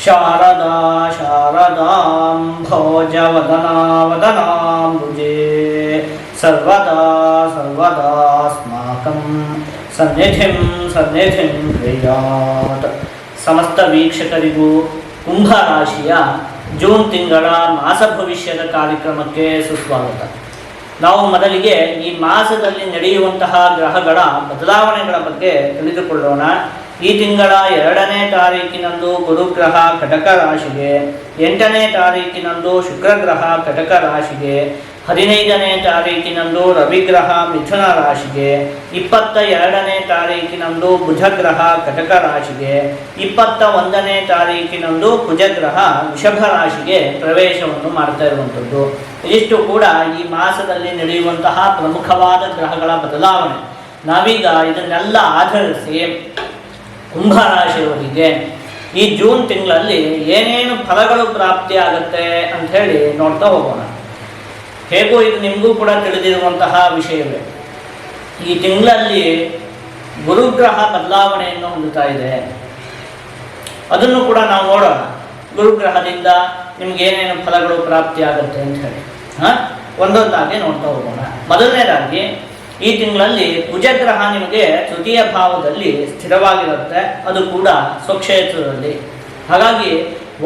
ಶಾರದಾ ಶಾರದಾಂ ಭೋಜವದನಾ ವದನಾಂಬುಜೆ ಸರ್ವದಾ ಸರ್ವದಾಸ್ಮಾಕಂ ಸನ್ನಿಧಿಂ ಸನ್ನಿಧಿಂ ಕ್ರಿಯಾತ್. ಸಮಸ್ತ ವೀಕ್ಷಕರಿಗೂ ಕುಂಭರಾಶಿಯ ಜೂನ್ ತಿಂಗಳ ಮಾಸ ಭವಿಷ್ಯದ ಕಾರ್ಯಕ್ರಮಕ್ಕೆ ಸುಸ್ವಾಗತ. ನಾವು ಮೊದಲಿಗೆ ಈ ಮಾಸದಲ್ಲಿ ನಡೆಯುವಂತಹ ಗ್ರಹಗಳ ಬದಲಾವಣೆಗಳ ಬಗ್ಗೆ ತಿಳಿದುಕೊಳ್ಳೋಣ. ಈ ತಿಂಗಳ 2ನೇ ತಾರೀಕಿನಂದು ಗುರುಗ್ರಹ ಕಟಕ ರಾಶಿಗೆ, 8ನೇ ತಾರೀಕಿನಂದು ಶುಕ್ರಗ್ರಹ ಕಟಕ ರಾಶಿಗೆ, 15ನೇ ತಾರೀಕಿನಂದು ರವಿಗ್ರಹ ಮಿಥುನ ರಾಶಿಗೆ, 22ನೇ ತಾರೀಕಿನಂದು ಬುಧಗ್ರಹ ಕಟಕ ರಾಶಿಗೆ, 21ನೇ ತಾರೀಕಿನಂದು ಕುಜಗ್ರಹ ವೃಷಭ ರಾಶಿಗೆ ಪ್ರವೇಶವನ್ನು ಮಾಡ್ತಾ ಇರುವಂಥದ್ದು. ಇದಿಷ್ಟು ಕೂಡ ಈ ಮಾಸದಲ್ಲಿ ನಡೆಯುವಂತಹ ಪ್ರಮುಖವಾದ ಗ್ರಹಗಳ ಬದಲಾವಣೆ. ನಾವೀಗ ಇದನ್ನೆಲ್ಲ ಆಧರಿಸಿ ಕುಂಭರಾಶಿಯವರಿಗೆ ಈ ಜೂನ್ ತಿಂಗಳಲ್ಲಿ ಏನೇನು ಫಲಗಳು ಪ್ರಾಪ್ತಿಯಾಗುತ್ತೆ ಅಂಥೇಳಿ ನೋಡ್ತಾ ಹೋಗೋಣ. ಹೇಗೂ ಇದು ನಿಮಗೂ ಕೂಡ ತಿಳಿದಿರುವಂತಹ ವಿಷಯವೇ. ಈ ತಿಂಗಳಲ್ಲಿ ಗುರುಗ್ರಹ ಬದಲಾವಣೆಯನ್ನು ಹೊಂದುತ್ತಾ ಇದೆ. ಅದನ್ನು ಕೂಡ ನಾವು ನೋಡೋಣ. ಗುರುಗ್ರಹದಿಂದ ನಿಮಗೇನೇನು ಫಲಗಳು ಪ್ರಾಪ್ತಿಯಾಗುತ್ತೆ ಅಂತ ಹೇಳಿ ಒಂದೊಂದಾಗಿ ನೋಡ್ತಾ ಹೋಗೋಣ. ಮೊದಲನೇದಾಗಿ ಈ ತಿಂಗಳಲ್ಲಿ ಕುಜಗ್ರಹ ನಿಮಗೆ ತೃತೀಯ ಭಾವದಲ್ಲಿ ಸ್ಥಿರವಾಗಿರುತ್ತೆ, ಅದು ಕೂಡ ಸ್ವಕ್ಷೇತ್ರದಲ್ಲಿ. ಹಾಗಾಗಿ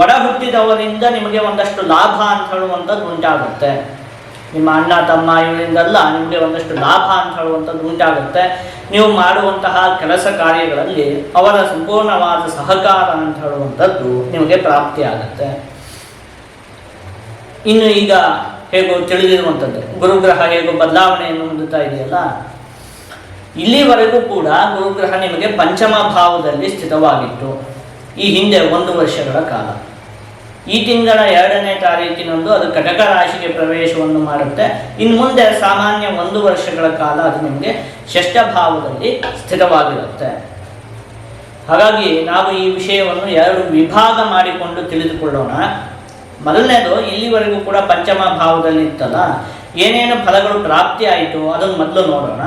ಒಡ ಹುಟ್ಟಿದವರಿಂದ ನಿಮಗೆ ಒಂದಷ್ಟು ಲಾಭ ಅಂತ ಹೇಳುವಂಥದ್ದು ಉಂಟಾಗುತ್ತೆ. ನಿಮ್ಮ ಅಣ್ಣ ತಮ್ಮ ಇವರಿಂದೆಲ್ಲ ನಿಮಗೆ ಒಂದಷ್ಟು ಲಾಭ ಅಂತ ಹೇಳುವಂಥದ್ದು ಉಂಟಾಗುತ್ತೆ. ನೀವು ಮಾಡುವಂತಹ ಕೆಲಸ ಕಾರ್ಯಗಳಲ್ಲಿ ಅವರ ಸಂಪೂರ್ಣವಾದ ಸಹಕಾರ ಅಂತ ಹೇಳುವಂಥದ್ದು ನಿಮಗೆ ಪ್ರಾಪ್ತಿಯಾಗುತ್ತೆ. ಇನ್ನು ಈಗ ಹೇಗೋ ತಿಳಿದಿರುವಂಥದ್ದು ಗುರುಗ್ರಹ ಹೇಗೋ ಬದಲಾವಣೆಯನ್ನು ಹೊಂದುತ್ತಾ ಇದೆಯಲ್ಲ, ಇಲ್ಲಿವರೆಗೂ ಕೂಡ ಗುರುಗ್ರಹ ನಿಮಗೆ ಪಂಚಮ ಭಾವದಲ್ಲಿ ಸ್ಥಿತವಾಗಿತ್ತು ಈ ಹಿಂದೆ 1 ವರ್ಷಗಳ ಕಾಲ. ಈ ತಿಂಗಳ 2ನೇ ತಾರೀಕಿನಂದು ಅದು ಕಟಕ ರಾಶಿಗೆ ಪ್ರವೇಶವನ್ನು ಮಾಡುತ್ತೆ. ಇನ್ನು ಮುಂದೆ ಸಾಮಾನ್ಯ 1 ವರ್ಷಗಳ ಕಾಲ ಅದು ನಿಮಗೆ ಷಷ್ಠ ಭಾವದಲ್ಲಿ ಸ್ಥಿತವಾಗಿರುತ್ತೆ. ಹಾಗಾಗಿ ನಾವು ಈ ವಿಷಯವನ್ನು 2 ವಿಭಾಗ ಮಾಡಿಕೊಂಡು ತಿಳಿದುಕೊಳ್ಳೋಣ. ಮೊದಲನೇದು, ಇಲ್ಲಿವರೆಗೂ ಕೂಡ ಪಂಚಮ ಭಾವದಲ್ಲಿ ಇತ್ತಲ್ಲ, ಏನೇನು ಫಲಗಳು ಪ್ರಾಪ್ತಿ ಆಯಿತು ಅದನ್ನು ಮೊದಲು ನೋಡೋಣ.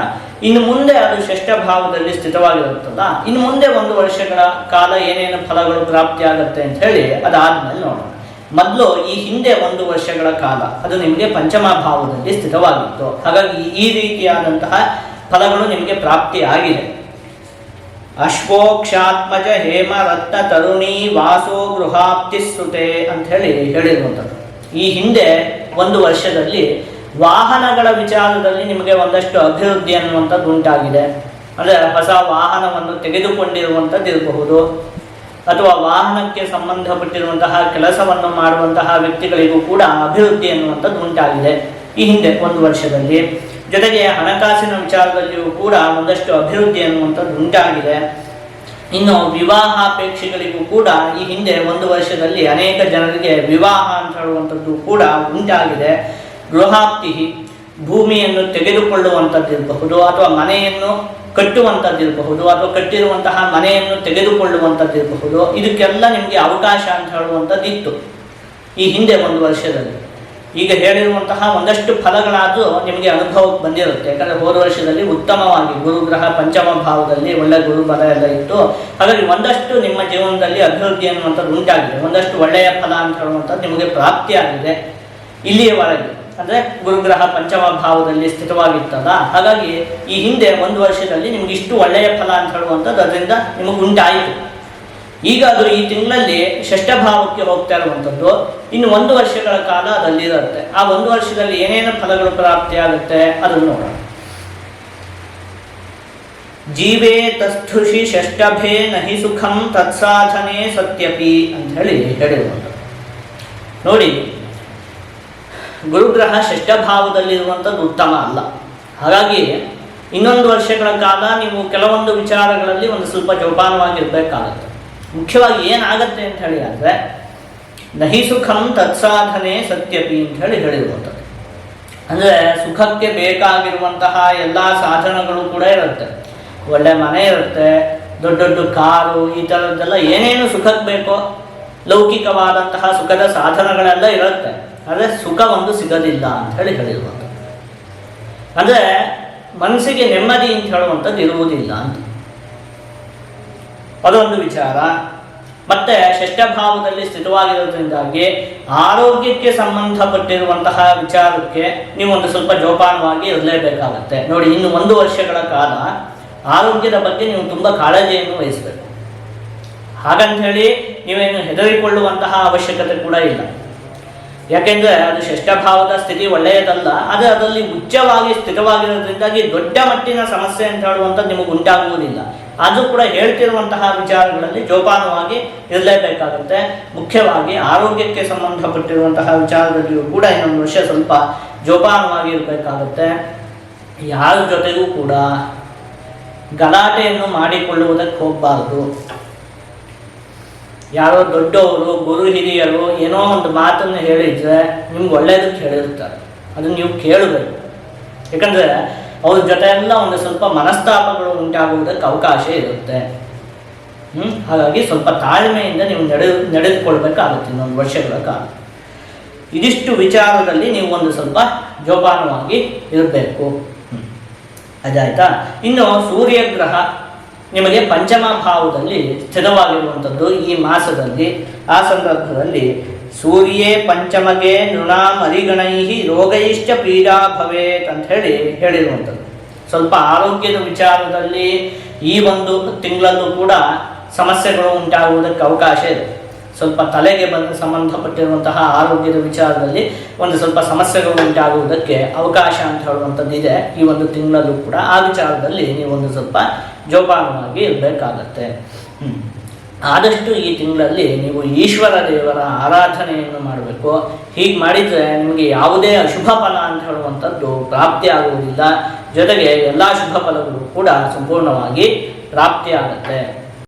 ಇನ್ನು ಮುಂದೆ ಅದು ಷಷ್ಠ ಭಾವದಲ್ಲಿ ಸ್ಥಿತವಾಗಿರುತ್ತಲ್ಲ, ಇನ್ನು ಮುಂದೆ 1 ವರ್ಷಗಳ ಕಾಲ ಏನೇನು ಫಲಗಳು ಪ್ರಾಪ್ತಿಯಾಗುತ್ತೆ ಅಂತ ಹೇಳಿ ಅದಾದ್ಮೇಲೆ ನೋಡೋಣ. ಮೊದಲು ಈ ಹಿಂದೆ 1 ವರ್ಷಗಳ ಕಾಲ ಅದು ನಿಮಗೆ ಪಂಚಮ ಭಾವದಲ್ಲಿ ಸ್ಥಿತವಾಗಿತ್ತು. ಹಾಗಾಗಿ ಈ ರೀತಿಯಾದಂತಹ ಫಲಗಳು ನಿಮಗೆ ಪ್ರಾಪ್ತಿ ಆಗಿದೆ. ಅಶ್ವೋಕ್ಷಾತ್ಮಜ ಹೇಮ ರತ್ನ ತರುಣಿ ವಾಸೋ ಗೃಹಾಪ್ತಿಸುತೆ ಅಂತ ಹೇಳಿರುವಂಥದ್ದು. ಈ ಹಿಂದೆ 1 ವರ್ಷದಲ್ಲಿ ವಾಹನಗಳ ವಿಚಾರದಲ್ಲಿ ನಿಮಗೆ ಒಂದಷ್ಟು ಅಭಿವೃದ್ಧಿ ಅನ್ನುವಂಥದ್ದು ಉಂಟಾಗಿದೆ. ಅಂದರೆ ಹೊಸ ವಾಹನವನ್ನು ತೆಗೆದುಕೊಂಡಿರುವಂಥದ್ದು ಇರಬಹುದು, ಅಥವಾ ವಾಹನಕ್ಕೆ ಸಂಬಂಧಪಟ್ಟಿರುವಂತಹ ಕೆಲಸವನ್ನು ಮಾಡುವಂತಹ ವ್ಯಕ್ತಿಗಳಿಗೂ ಕೂಡ ಅಭಿವೃದ್ಧಿ ಅನ್ನುವಂಥದ್ದು ಉಂಟಾಗಿದೆ ಈ ಹಿಂದೆ 1 ವರ್ಷದಲ್ಲಿ. ಜೊತೆಗೆ ಹಣಕಾಸಿನ ವಿಚಾರದಲ್ಲಿಯೂ ಕೂಡ ಒಂದಷ್ಟು ಅಭಿವೃದ್ಧಿ ಅನ್ನುವಂಥದ್ದು ಉಂಟಾಗಿದೆ. ಇನ್ನು ವಿವಾಹಾಪೇಕ್ಷಿಗಳಿಗೂ ಕೂಡ ಈ ಹಿಂದೆ 1 ವರ್ಷದಲ್ಲಿ ಅನೇಕ ಜನರಿಗೆ ವಿವಾಹ ಅಂತ ಹೇಳುವಂಥದ್ದು ಕೂಡ ಉಂಟಾಗಿದೆ. ಗೃಹಾಪ್ತಿ, ಭೂಮಿಯನ್ನು ತೆಗೆದುಕೊಳ್ಳುವಂಥದ್ದಿರಬಹುದು, ಅಥವಾ ಮನೆಯನ್ನು ಕಟ್ಟುವಂಥದ್ದಿರಬಹುದು, ಅಥವಾ ಕಟ್ಟಿರುವಂತಹ ಮನೆಯನ್ನು ತೆಗೆದುಕೊಳ್ಳುವಂಥದ್ದಿರಬಹುದು. ಇದಕ್ಕೆಲ್ಲ ನಿಮಗೆ ಅವಕಾಶ ಅಂತ ಹೇಳುವಂಥದ್ದು ಇತ್ತು ಈ ಹಿಂದೆ 1 ವರ್ಷದಲ್ಲಿ. ಈಗ ಹೇಳಿರುವಂತಹ ಒಂದಷ್ಟು ಫಲಗಳಾದರೂ ನಿಮಗೆ ಅನುಭವಕ್ಕೆ ಬಂದಿರುತ್ತೆ. ಯಾಕಂದರೆ ಹೋದ ವರ್ಷದಲ್ಲಿ ಉತ್ತಮವಾಗಿ ಗುರುಗ್ರಹ ಪಂಚಮ ಭಾವದಲ್ಲಿ ಒಳ್ಳೆ ಗುರುಬಲ ಎಲ್ಲ ಇತ್ತು. ಹಾಗಾಗಿ ಒಂದಷ್ಟು ನಿಮ್ಮ ಜೀವನದಲ್ಲಿ ಅಭಿವೃದ್ಧಿ ಅನ್ನುವಂಥದ್ದು ಉಂಟಾಗಿದೆ, ಒಂದಷ್ಟು ಒಳ್ಳೆಯ ಫಲ ಅಂತ ಹೇಳುವಂಥದ್ದು ನಿಮಗೆ ಪ್ರಾಪ್ತಿಯಾಗಿದೆ ಇಲ್ಲಿಯವರೆಗೆ. ಅಂದರೆ ಗುರುಗ್ರಹ ಪಂಚಮ ಭಾವದಲ್ಲಿ ಸ್ಥಿತವಾಗಿತ್ತಲ್ಲ, ಹಾಗಾಗಿ ಈ ಹಿಂದೆ 1 ವರ್ಷದಲ್ಲಿ ನಿಮ್ಗೆ ಇಷ್ಟು ಒಳ್ಳೆಯ ಫಲ ಅಂತ ಹೇಳುವಂಥದ್ದು ಅದರಿಂದ ನಿಮಗೆ ಉಂಟಾಯಿತು. ಈಗ ಅದು ಈ ತಿಂಗಳಲ್ಲಿ ಷಷ್ಠ ಭಾವಕ್ಕೆ ಹೋಗ್ತಾ ಇರುವಂಥದ್ದು. ಇನ್ನು 1 ವರ್ಷಗಳ ಕಾಲ ಅದಲ್ಲಿರುತ್ತೆ. ಆ 1 ವರ್ಷದಲ್ಲಿ ಏನೇನು ಫಲಗಳು ಪ್ರಾಪ್ತಿಯಾಗುತ್ತೆ ಅದನ್ನು ನೋಡೋಣ. ಜೀವೇ ತಸ್ಥುಷಿ ಷಷ್ಠಭೇ ನಹಿ ಸುಖಂ ತತ್ಸಾಧನೆ ಸತ್ಯಪಿ ಅಂತ ಹೇಳಿರುವಂಥದ್ದು. ನೋಡಿ, ಗುರುಗ್ರಹ ಷಷ್ಠ ಭಾವದಲ್ಲಿರುವಂಥದ್ದು ಉತ್ತಮ ಅಲ್ಲ. ಹಾಗಾಗಿ 1 ವರ್ಷಗಳ ಕಾಲ ನೀವು ಕೆಲವೊಂದು ವಿಚಾರಗಳಲ್ಲಿ ಒಂದು ಸ್ವಲ್ಪ ಜೋಪಾನವಾಗಿರಬೇಕಾಗುತ್ತೆ. ಮುಖ್ಯವಾಗಿ ಏನಾಗತ್ತೆ ಅಂತ ಹೇಳಿ ಆದರೆ ನಹಿ ಸುಖಂ ತತ್ಸಾಧನೆ ಸತ್ಯಪಿ ಅಂತ ಹೇಳಿರುವಂಥದ್ದು. ಅಂದರೆ ಸುಖಕ್ಕೆ ಬೇಕಾಗಿರುವಂತಹ ಎಲ್ಲ ಸಾಧನಗಳು ಕೂಡ ಇರುತ್ತೆ. ಒಳ್ಳೆ ಮನೆ ಇರುತ್ತೆ, ದೊಡ್ಡ ದೊಡ್ಡ ಕಾರು, ಈ ಥರದ್ದೆಲ್ಲ ಏನೇನು ಸುಖಕ್ಕೆ ಬೇಕೋ ಲೌಕಿಕವಾದಂತಹ ಸುಖದ ಸಾಧನಗಳೆಲ್ಲ ಇರುತ್ತೆ. ಆದರೆ ಸುಖ ಒಂದು ಸಿಗೋದಿಲ್ಲ ಅಂತ ಹೇಳಿರುವಂಥದ್ದು. ಅಂದರೆ ಮನಸ್ಸಿಗೆ ನೆಮ್ಮದಿ ಅಂತ ಹೇಳುವಂಥದ್ದು ಇರುವುದಿಲ್ಲ ಅಂತ, ಅದೊಂದು ವಿಚಾರ. ಮತ್ತೆ ಷಷ್ಠಭಾವದಲ್ಲಿ ಸ್ಥಿತವಾಗಿರೋದ್ರಿಂದಾಗಿ ಆರೋಗ್ಯಕ್ಕೆ ಸಂಬಂಧಪಟ್ಟಿರುವಂತಹ ವಿಚಾರಕ್ಕೆ ನೀವು ಒಂದು ಸ್ವಲ್ಪ ಜೋಪಾನವಾಗಿ ಇರಲೇಬೇಕಾಗತ್ತೆ. ನೋಡಿ, ಇನ್ನು 1 ವರ್ಷಗಳ ಕಾಲ ಆರೋಗ್ಯದ ಬಗ್ಗೆ ನೀವು ತುಂಬ ಕಾಳಜಿಯನ್ನು ವಹಿಸಬೇಕು. ಹಾಗಂತ ಹೇಳಿ ನೀವೇನು ಹೆದರಿಕೊಳ್ಳುವಂತಹ ಅವಶ್ಯಕತೆ ಕೂಡ ಇಲ್ಲ. ಯಾಕೆಂದ್ರೆ ಅದು ಷಷ್ಠಭಾವದ ಸ್ಥಿತಿ ಒಳ್ಳೆಯದಲ್ಲ, ಆದರೆ ಅದರಲ್ಲಿ ಉಚ್ಚವಾಗಿ ಸ್ಥಿತವಾಗಿರೋದ್ರಿಂದಾಗಿ ದೊಡ್ಡ ಮಟ್ಟಿನ ಸಮಸ್ಯೆ ಅಂತ ಹೇಳುವಂಥದ್ದು ನಿಮಗೆ ಉಂಟಾಗುವುದಿಲ್ಲ. ಅದು ಕೂಡ ಹೇಳ್ತಿರುವಂತಹ ವಿಚಾರಗಳಲ್ಲಿ ಜೋಪಾನವಾಗಿ ಇರಲೇಬೇಕಾಗುತ್ತೆ. ಮುಖ್ಯವಾಗಿ ಆರೋಗ್ಯಕ್ಕೆ ಸಂಬಂಧಪಟ್ಟಿರುವಂತಹ ವಿಚಾರದಲ್ಲಿಯೂ ಕೂಡ ಇನ್ನೊಂದು ವರ್ಷ ಸ್ವಲ್ಪ ಜೋಪಾನವಾಗಿ ಇರಬೇಕಾಗುತ್ತೆ. ಯಾರ ಜೊತೆಗೂ ಕೂಡ ಗಲಾಟೆಯನ್ನು ಮಾಡಿಕೊಳ್ಳುವುದಕ್ಕೆ ಹೋಗಬಾರ್ದು. ಯಾರೋ ದೊಡ್ಡವರು, ಗುರು ಹಿರಿಯರು ಏನೋ ಒಂದು ಮಾತನ್ನು ಹೇಳಿದ್ರೆ ನಿಮ್ಗೆ ಒಳ್ಳೇದಕ್ಕೆ ಹೇಳಿರ್ತಾರೆ, ಅದನ್ನು ನೀವು ಕೇಳಬೇಕು. ಯಾಕಂದರೆ ಅವ್ರ ಜೊತೆ ಎಲ್ಲ ಒಂದು ಸ್ವಲ್ಪ ಮನಸ್ತಾಪಗಳು ಉಂಟಾಗುವುದಕ್ಕೆ ಅವಕಾಶ ಇರುತ್ತೆ. ಹಾಗಾಗಿ ಸ್ವಲ್ಪ ತಾಳ್ಮೆಯಿಂದ ನೀವು ನಡೆದುಕೊಳ್ಬೇಕಾಗುತ್ತೆ ಇನ್ನೊಂದು ವರ್ಷಗಳ ಕಾಲ. ಇದಿಷ್ಟು ವಿಚಾರದಲ್ಲಿ ನೀವು ಒಂದು ಸ್ವಲ್ಪ ಜೋಪಾನವಾಗಿ ಇರಬೇಕು. ಅದಾಯ್ತಾ? ಇನ್ನು ಸೂರ್ಯಗ್ರಹ ನಿಮಗೆ ಪಂಚಮ ಭಾವದಲ್ಲಿ ಸ್ಥಿರವಾಗಿರುವಂಥದ್ದು ಈ ಮಾಸದಲ್ಲಿ. ಆ ಸಂದರ್ಭದಲ್ಲಿ ಸೂರ್ಯೇ ಪಂಚಮಗೆ ನೃಣಾಂ ಅರಿಗಣೈ ರೋಗೈಶ್ಚ ಪೀಡಾ ಭವೇತ್ ಅಂತ ಹೇಳಿರುವಂಥದ್ದು. ಸ್ವಲ್ಪ ಆರೋಗ್ಯದ ವಿಚಾರದಲ್ಲಿ ಈ ಒಂದು ತಿಂಗಳಲ್ಲೂ ಕೂಡ ಸಮಸ್ಯೆಗಳು ಉಂಟಾಗುವುದಕ್ಕೆ ಅವಕಾಶ ಇದೆ. ಸ್ವಲ್ಪ ತಲೆಗೆ ಸಂಬಂಧಪಟ್ಟಿರುವಂತಹ ಆರೋಗ್ಯದ ವಿಚಾರದಲ್ಲಿ ಒಂದು ಸ್ವಲ್ಪ ಸಮಸ್ಯೆಗಳು ಉಂಟಾಗುವುದಕ್ಕೆ ಅವಕಾಶ ಅಂತ ಹೇಳುವಂಥದ್ದು ಇದೆ ಈ ಒಂದು ತಿಂಗಳಲ್ಲೂ ಕೂಡ. ಆ ವಿಚಾರದಲ್ಲಿ ನೀವು ಒಂದು ಸ್ವಲ್ಪ ಜೋಪಾನವಾಗಿ ಇರಬೇಕಾಗತ್ತೆ. ಆದಷ್ಟು ಈ ತಿಂಗಳಲ್ಲಿ ನೀವು ಈಶ್ವರ ದೇವರ ಆರಾಧನೆಯನ್ನು ಮಾಡಬೇಕು. ಹೀಗೆ ಮಾಡಿದರೆ ನಿಮಗೆ ಯಾವುದೇ ಅಶುಭ ಫಲ ಅಂತ ಹೇಳುವಂಥದ್ದು ಪ್ರಾಪ್ತಿ ಆಗುವುದಿಲ್ಲ. ಜೊತೆಗೆ ಎಲ್ಲ ಶುಭ ಫಲಗಳು ಕೂಡ ಸಂಪೂರ್ಣವಾಗಿ ಪ್ರಾಪ್ತಿಯಾಗತ್ತೆ.